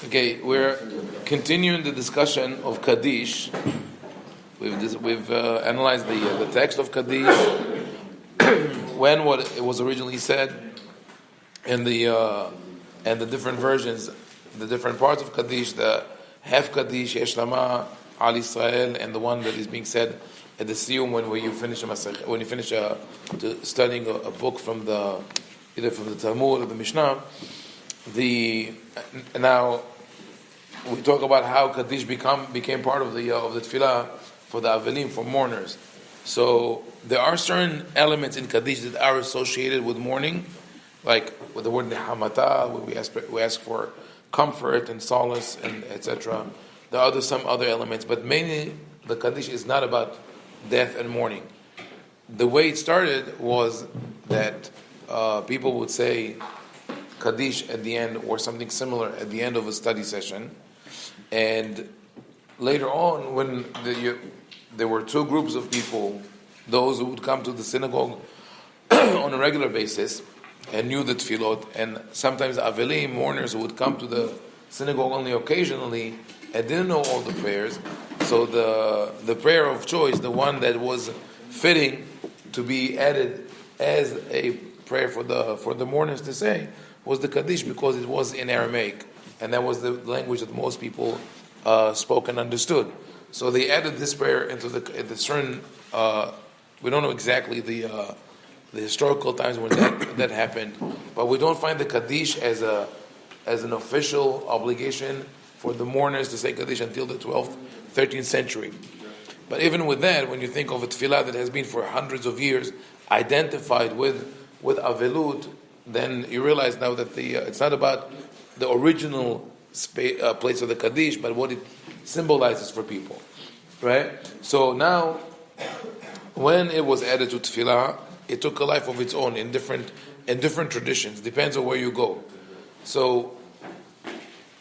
Okay, we're continuing the discussion of Kaddish. We've analyzed the text of Kaddish, what it was originally said, and the different versions, the different parts of Kaddish, the half Kaddish, Yesh Lama, Al Israel, and the one that is being said at the Siyum when you finish studying a book from either from the Talmud or the Mishnah. Now we talk about how Kaddish became part of the tefillah for the Avelim, for mourners. So there are certain elements in Kaddish that are associated with mourning, like with the word Nehamata, where we ask for comfort and solace and etc. There are some other elements, but mainly the Kaddish is not about death and mourning. The way it started was that people would say Kaddish at the end, or something similar at the end of a study session. And later on, when there were two groups of people, those who would come to the synagogue on a regular basis and knew the tefillot, and sometimes Avelim, mourners, who would come to the synagogue only occasionally and didn't know all the prayers. So the prayer of choice, the one that was fitting to be added as a prayer for the mourners to say, was the Kaddish, because it was in Aramaic, and that was the language that most people spoke and understood. So they added this prayer into the certain. We don't know exactly the historical times when that happened, but we don't find the Kaddish as an official obligation for the mourners to say Kaddish until the 12th, 13th century. But even with that, when you think of a tefillah that has been for hundreds of years identified with Avelut, then you realize now that it's not about the original place of the Kaddish, but what it symbolizes for people, right? So now, when it was added to Tefillah, it took a life of its own in different traditions. Depends on where you go. So,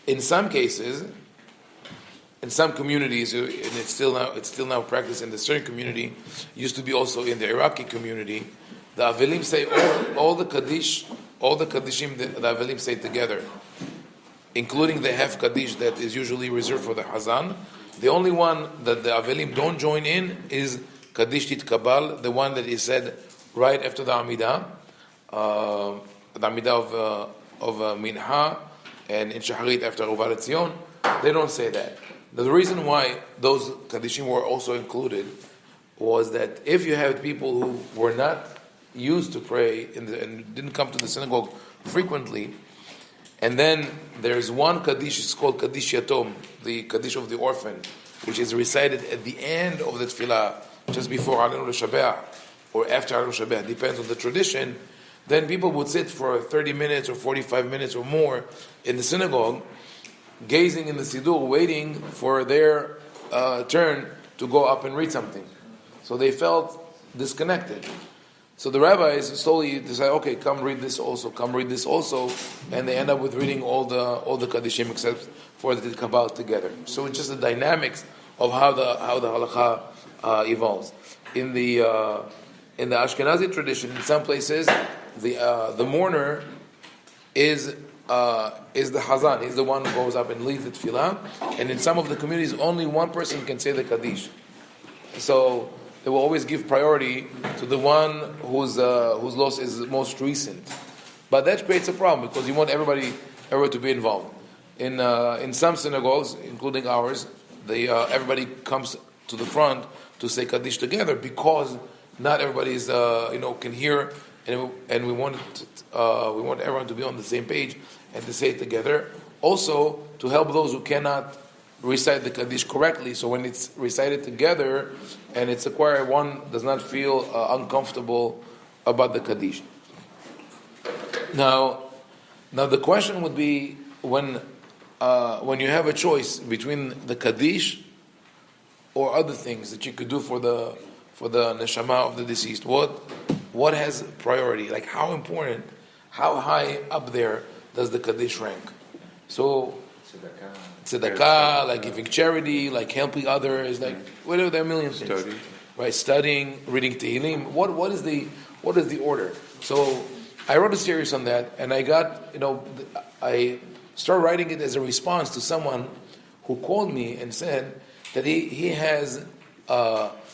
in some cases, in some communities, and it's still now practiced in the certain community, used to be also in the Iraqi community. The Avelim say all the Kaddish, all the Kaddishim the Avelim say together, including the half Kaddish that is usually reserved for the Hazan. The only one that the Avelim don't join in is Kaddish Titkabal, the one that is said right after the Amidah, of Minha, and in Shaharit after Uvar Etzion. They don't say that. The reason why those Kaddishim were also included was that if you have people who were not used to pray and didn't come to the synagogue frequently, and then there's one Kaddish, it's called Kaddish Yatom, the Kaddish of the orphan, which is recited at the end of the tefillah, just before Alenu L'Shabeach, or after Alenu L'Shabeach, depends on the tradition. Then people would sit for 30 minutes or 45 minutes or more in the synagogue, gazing in the Siddur, waiting for their turn to go up and read something. So they felt disconnected. So the rabbis slowly decide, okay, come read this also, and they end up with reading all the Kaddishim except for the Kabbalah together. So it's just the dynamics of how the halakha evolves. In the Ashkenazi tradition, in some places, the mourner is the Hazan, is the one who goes up and leads the tefillah, and in some of the communities, only one person can say the Kaddish. So they will always give priority to the one whose loss is most recent. But that creates a problem because you want everybody to be involved. In some synagogues, including ours, everybody comes to the front to say Kaddish together because not everybody is can hear, and we want everyone to be on the same page and to say it together. Also to help those who cannot recite the Kaddish correctly, so when it's recited together and it's acquired, one does not feel uncomfortable about the Kaddish. Now the question would be, when you have a choice between the Kaddish or other things that you could do for the neshama of the deceased, what has priority? Like how important, how high up there does the Kaddish rank? So tzedakah, like giving charity, like helping others, like whatever. There are millions of things, right? Studying, reading Tehillim. What is the order? So I wrote a series on that, and I got I started writing it as a response to someone who called me and said that he has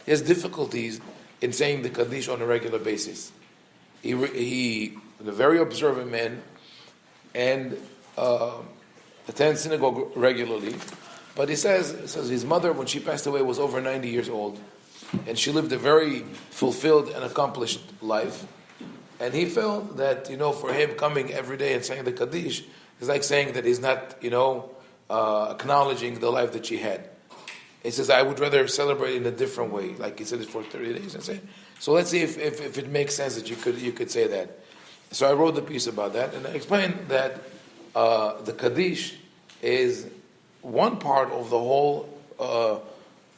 difficulties in saying the Kaddish on a regular basis. He is a very observant man and attends synagogue regularly. But he says his mother, when she passed away, was over 90 years old. And she lived a very fulfilled and accomplished life. And he felt that, for him coming every day and saying the Kaddish is like saying that he's not, acknowledging the life that she had. He says, I would rather celebrate in a different way. Like he said it for 30 days. I say, so let's see if it makes sense that you could say that. So I wrote the piece about that. And I explained that the Kaddish is one part of the whole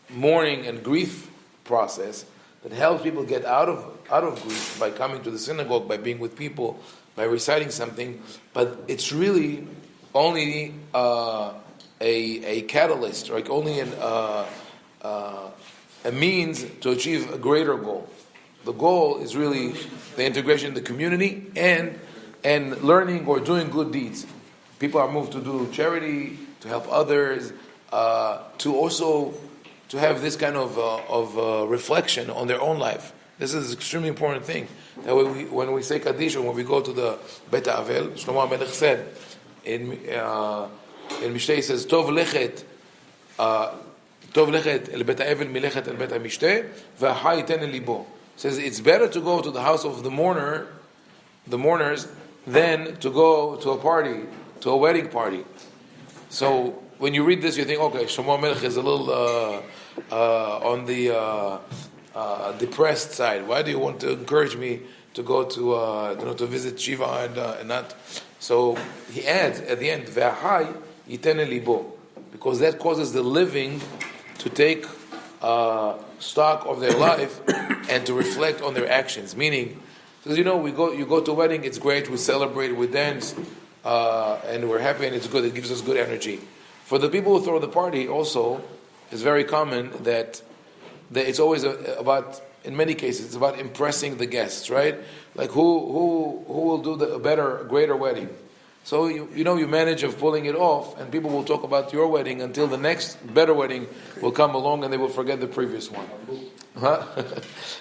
mourning and grief process that helps people get out of grief by coming to the synagogue, by being with people, by reciting something. But it's really only a catalyst, like only a means to achieve a greater goal. The goal is really the integration in the community and learning or doing good deeds. People are moved to do charity, to help others, to also to have this kind of reflection on their own life. This is an extremely important thing. That when we say Kaddish, or when we go to the Beit Avel, Shlomo HaMelech said in Mishteh, he says, Tov lechet el Beit Avel milechet el Beit HaMishteh, v'hai yiten el libo. Says it's better to go to the house of the mourners, than to go to a party, to a wedding party. So when you read this, you think, okay, Shlomo HaMelech is a little on the depressed side. Why do you want to encourage me to go to visit Shiva and not? So he adds at the end, "Ve'ahai yiten libo," because that causes the living to take stock of their life and to reflect on their actions. Meaning, because you go to a wedding, it's great, we celebrate, we dance, and we're happy, and it's good. It gives us good energy. For the people who throw the party, also, it's very common that it's always about, in many cases, it's about impressing the guests, right? Like who will do a better, greater wedding. So you manage of pulling it off, and people will talk about your wedding until the next better wedding will come along, and they will forget the previous one.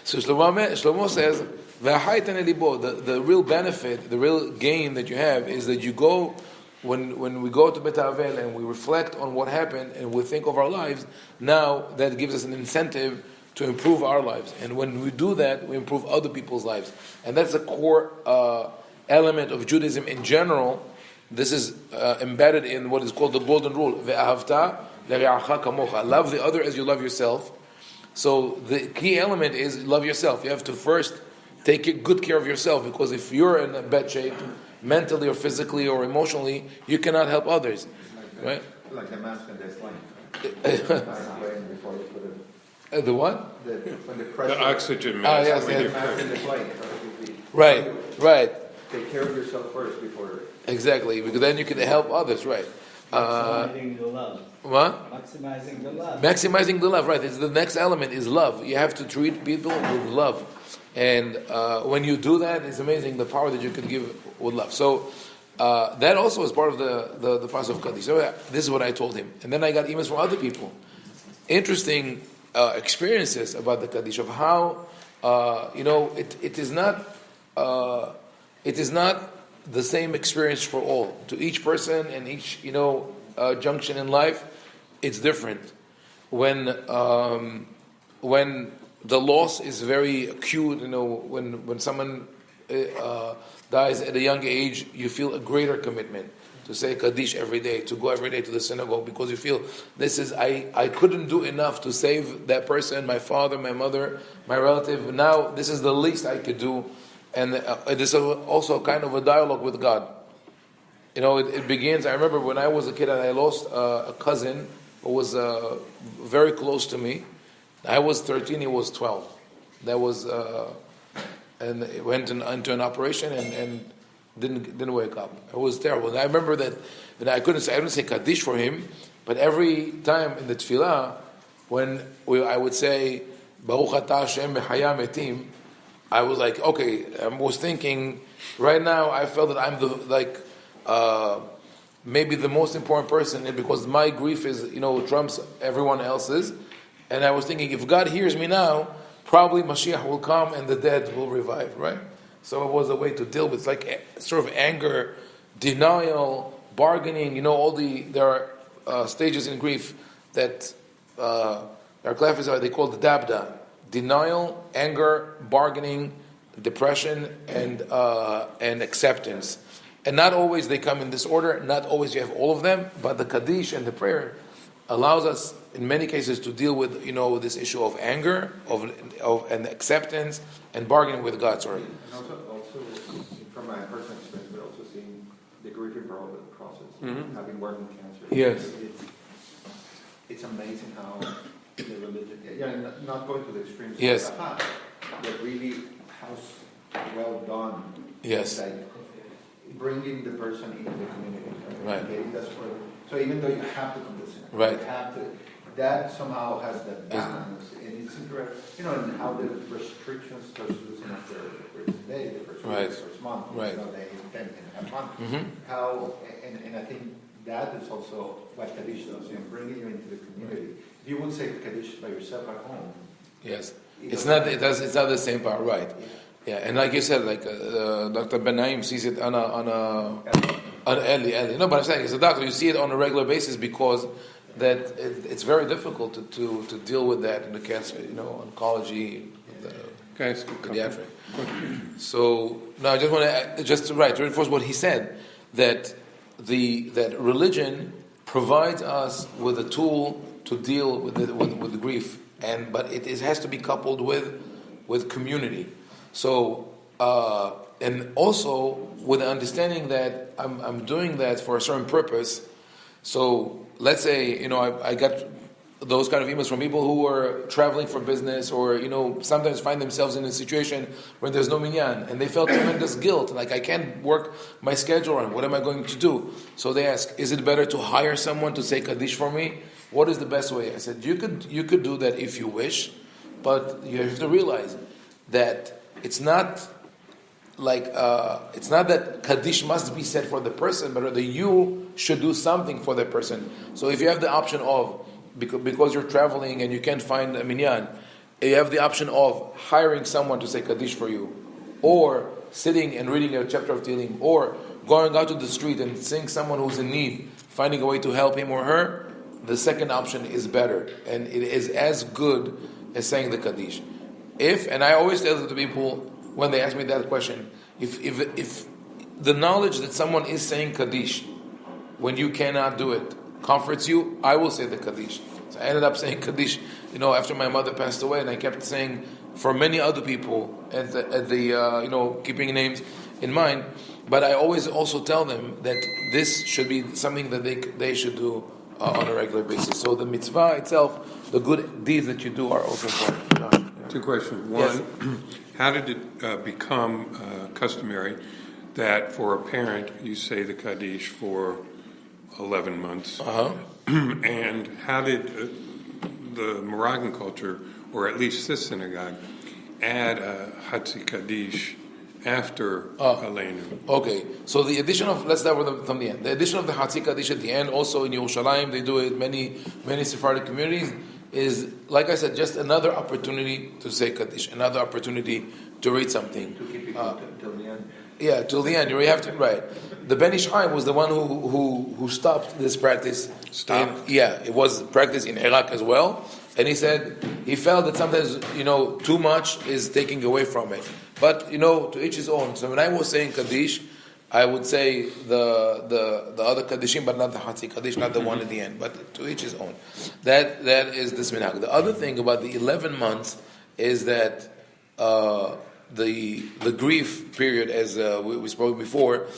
So Shlomo says, the real benefit, the real gain that you have is that you go, when we go to Beit Avel and we reflect on what happened and we think of our lives, now that gives us an incentive to improve our lives. And when we do that, we improve other people's lives. And that's a core element of Judaism in general. This is embedded in what is called the golden rule. Ve'ahavta le're'acha kamocha. Love the other as you love yourself. So the key element is love yourself. You have to first take good care of yourself, because if you're in a bad shape, mentally or physically or emotionally, you cannot help others. Right? Like the mask and the sling. The what? The oxygen mask. Yes. Right. Take care of yourself first before. Exactly, because then you can help others, right? Maximizing the love. What? Maximizing the love. Maximizing the love, right? It's the next element is love. You have to treat people with love. And when you do that, it's amazing the power that you can give with love. So that also is part of the process of Kaddish. So this is what I told him. And then I got emails from other people. Interesting experiences about the Kaddish, of how, it is not the same experience for all. To each person and each, junction in life, it's different. When the loss is very acute, when someone dies at a young age, you feel a greater commitment to say Kaddish every day, to go every day to the synagogue, because you feel I couldn't do enough to save that person, my father, my mother, my relative. Now this is the least I could do. And it is also kind of a dialogue with God. It begins, I remember when I was a kid and I lost a cousin who was very close to me. I was 13, he was 12. That was, and it went into an operation and didn't wake up. It was terrible. And I remember that I didn't say Kaddish for him, but every time in the tefillah, when I would say, Baruch atah Hashem mechaya metim, I was like, okay, I was thinking, right now I felt that I'm maybe the most important person, and because my grief is, trumps everyone else's. And I was thinking, if God hears me now, probably Mashiach will come and the dead will revive, right? So it was a way to deal with, like, sort of anger, denial, bargaining. There are stages in grief that our classified, they call the dabda: denial, anger, bargaining, depression, and acceptance. And not always they come in this order. Not always you have all of them. But the Kaddish and the prayer allows us, in many cases, to deal with this issue of anger, and acceptance, and bargaining with God. Sorry. And also from my personal experience, but also seeing the grieving process, having worked with cancer. Yes. It's amazing how the religion, not going to the extremes. Yes. But really, how well done. Yes. Like bringing the person into the community. Right. Okay, so even though you have to come to sin, right. You have to. That somehow has that balance, and it's interesting, and how the restrictions start to loosen after the first day, the first week, the first month, right. They 10.5 months. How, and I think that is also what Kaddish does, bringing you into the community. If you would say Kaddish by yourself at home. Yes, it's not the same power, right? Yeah, and like you said, like Dr. Ben Naim sees it on Eli. No, but I'm saying as a doctor, you see it on a regular basis because that it's very difficult to deal with that in the cancer, oncology, pediatric. So now I just want to reinforce what he said, that religion provides us with a tool to deal with the grief, but it has to be coupled with community. So and also with the understanding that I'm doing that for a certain purpose. So let's say, I got those kind of emails from people who are traveling for business or, sometimes find themselves in a situation where there's no minyan and they felt tremendous guilt. Like, I can't work my schedule and what am I going to do? So they ask, is it better to hire someone to say Kaddish for me? What is the best way? I said, you could do that if you wish, but you have to realize that it's not that Kaddish must be said for the person, but rather you should do something for that person. So if you have the option of, because you're traveling and you can't find a minyan, you have the option of hiring someone to say Kaddish for you, or sitting and reading a chapter of Tehillim, or going out to the street and seeing someone who's in need, finding a way to help him or her. The second option is better, and it is as good as saying the Kaddish. And I always tell the people, when they ask me that question, if the knowledge that someone is saying Kaddish when you cannot do it comforts you, I will say the Kaddish. So I ended up saying Kaddish, after my mother passed away, and I kept saying for many other people at the keeping names in mind. But I always also tell them that this should be something that they should do on a regular basis. So the mitzvah itself, the good deeds that you do, are also important. Two questions. One, yes. How did it become customary that for a parent you say the Kaddish for 11 months? And how did the Moroccan culture, or at least this synagogue, add a Hatzi Kaddish after Aleinu? Okay, so the addition of, let's start from the end. The addition of the Hatzi Kaddish at the end, also in Yerushalayim, they do it, many Sephardic communities, is, like I said, just another opportunity to say Kaddish, another opportunity to read something. To keep it till the end. Yeah, till the end. You have to, right. The Ben Ish Chai was the one who stopped this practice. It was practiced in Iraq as well. And he said he felt that sometimes, too much is taking away from it. But, to each his own. So when I was saying Kaddish, I would say the other Kaddishim, but not the Hatzi Kaddish, not the one at the end, but to each his own. That is this minhag. The other thing about the 11 months is that the grief period, as we spoke before,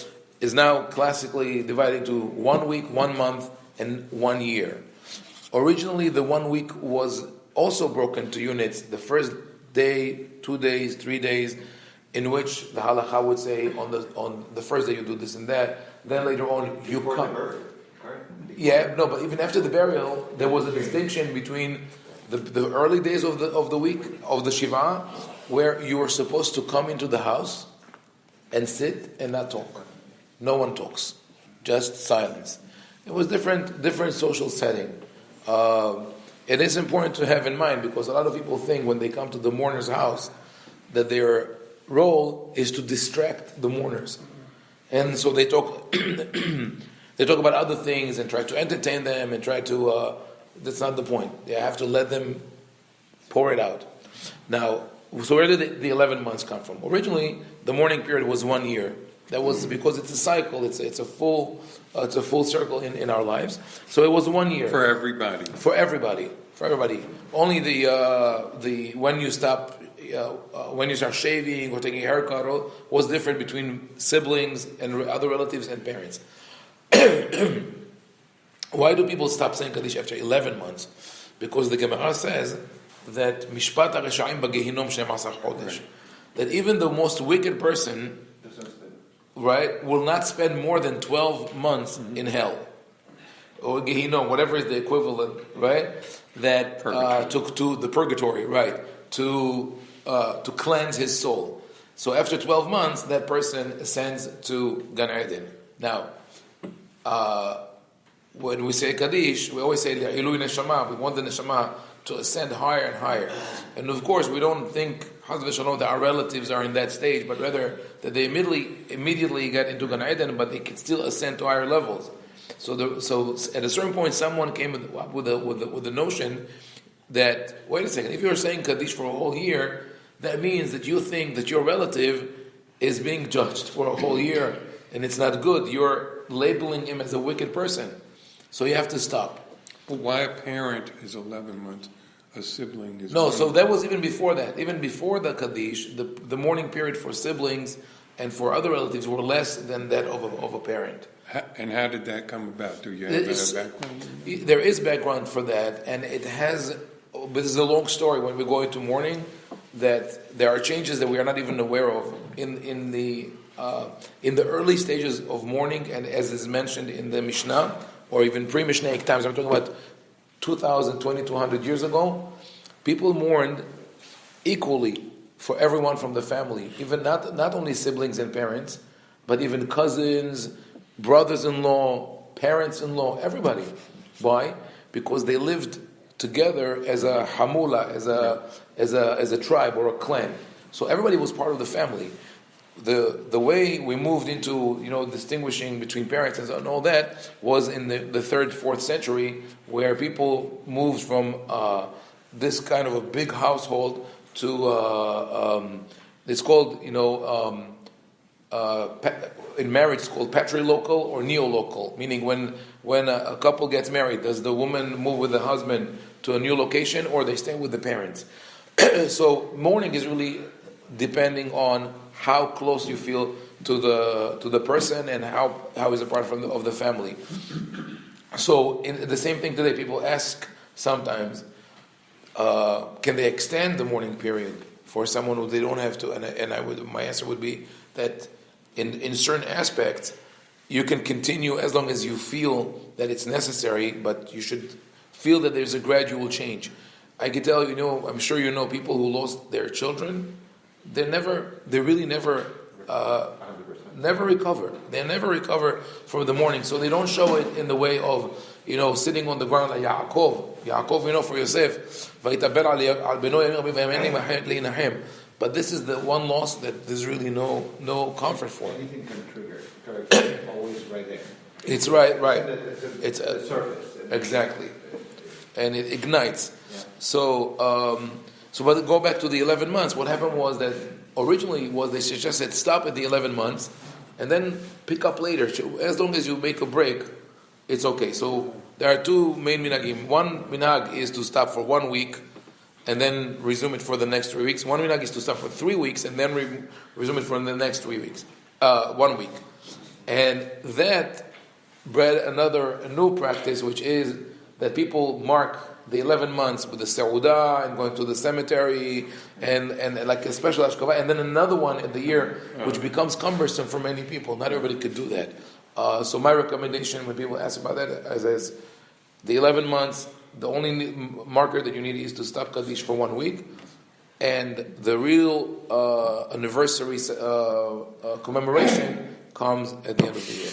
is now classically divided into 1 week, 1 month, and 1 year. Originally, the 1 week was also broken to units. The first day, 2 days, 3 days, in which the halakha would say on the first day you do this and that. Then later on you Before come. the birth, Yeah, no, but even after the burial, there was a distinction between the early days of the week of the Shiva, where you were supposed to come into the house and sit and not talk. No one talks. just silence. It was different social setting. It is important to have in mind because a lot of people think when they come to the mourner's house that their role is to distract the mourners, and so they talk they talk about other things and try to entertain them and try to. That's not the point. They have to let them pour it out. Now, so where did the 11 months come from? Originally, the mourning period was 1 year. That was because it's a cycle. It's a full circle in our lives. So it was 1 year For everybody. for everybody. Only the when you stop. When you start shaving or taking a haircut was different between siblings and other relatives and parents. Why do people stop saying Kaddish after 11 months? Because the Gemara says that Mishpat HaReshaim B'Gehinom 12 Chodesh. That even the most wicked person, right, will not spend more than 12 months in hell. Or Gehinom, whatever is the equivalent, right? That to the purgatory, right? To cleanse his soul. So after 12 months, that person ascends to Gan Eden. Now, when we say Kaddish, we always say Ilui Neshama. We want the Neshama to ascend higher and higher. And of course, we don't think Chaz v'Shalom that our relatives are in that stage, but rather that they immediately get into Gan Eden, but they can still ascend to higher levels. So at a certain point, someone came with the notion that, wait a second, if you're saying Kaddish for a whole year, that means that you think that your relative is being judged for a whole year, and it's not good. You're labeling him as a wicked person. So you have to stop. Well, why a parent is 11 months, a sibling is... No, so that was even before that. Even before the Kaddish, the mourning period for siblings and for other relatives were less than that of a parent. And how did that come about? Do you have a background? There is background for that, and it has... But this is a long story when we go into mourning, that there are changes that we are not even aware of in the early stages of mourning, and as is mentioned in the Mishnah, or even pre-Mishnaic times, I'm talking about 2,200 years ago, people mourned equally for everyone from the family, even not only siblings and parents, but even cousins, brothers-in-law, parents-in-law, everybody. Why? Because they lived together as a hamula, as a tribe or a clan. So everybody was part of the family. The way we moved into distinguishing between parents and all that was in the 3rd, 4th century, where people moved from this kind of a big household to it's called in marriage it's called patrilocal or neolocal, meaning when a couple gets married, does the woman move with the husband to a new location or they stay with the parents? So mourning is really depending on how close you feel to the person and how is a part of the family. So in the same thing today, people ask sometimes, can they extend the mourning period for someone who they don't have to? And my answer would be that in certain aspects you can continue as long as you feel that it's necessary, but you should feel that there's a gradual change. I can tell I'm sure you know people who lost their children. They really never recover. They never recover from the mourning. So they don't show it in the way of, sitting on the ground like Yaakov, for Yosef. But this is the one loss that there's really no comfort for. Anything can trigger. It's always right there. It's right. It's the surface. Exactly. And it ignites. Yeah. So, but go back to the 11 months. What happened was that originally they just said stop at the 11 months and then pick up later. As long as you make a break, it's okay. So there are two main minhagim. One minhag is to stop for 1 week and then resume it for the next 3 weeks. One minhag is to stop for 3 weeks and then resume it for the next 3 weeks. 1 week. And that bred a new practice, which is that people mark the 11 months with the Seudah and going to the cemetery and like a special Ashkava, and then another one in the year, which becomes cumbersome for many people. Not everybody could do that. So my recommendation when people ask about that is the 11 months, the only marker that you need is to stop Kaddish for 1 week, and the real anniversary commemoration comes at the end of the year.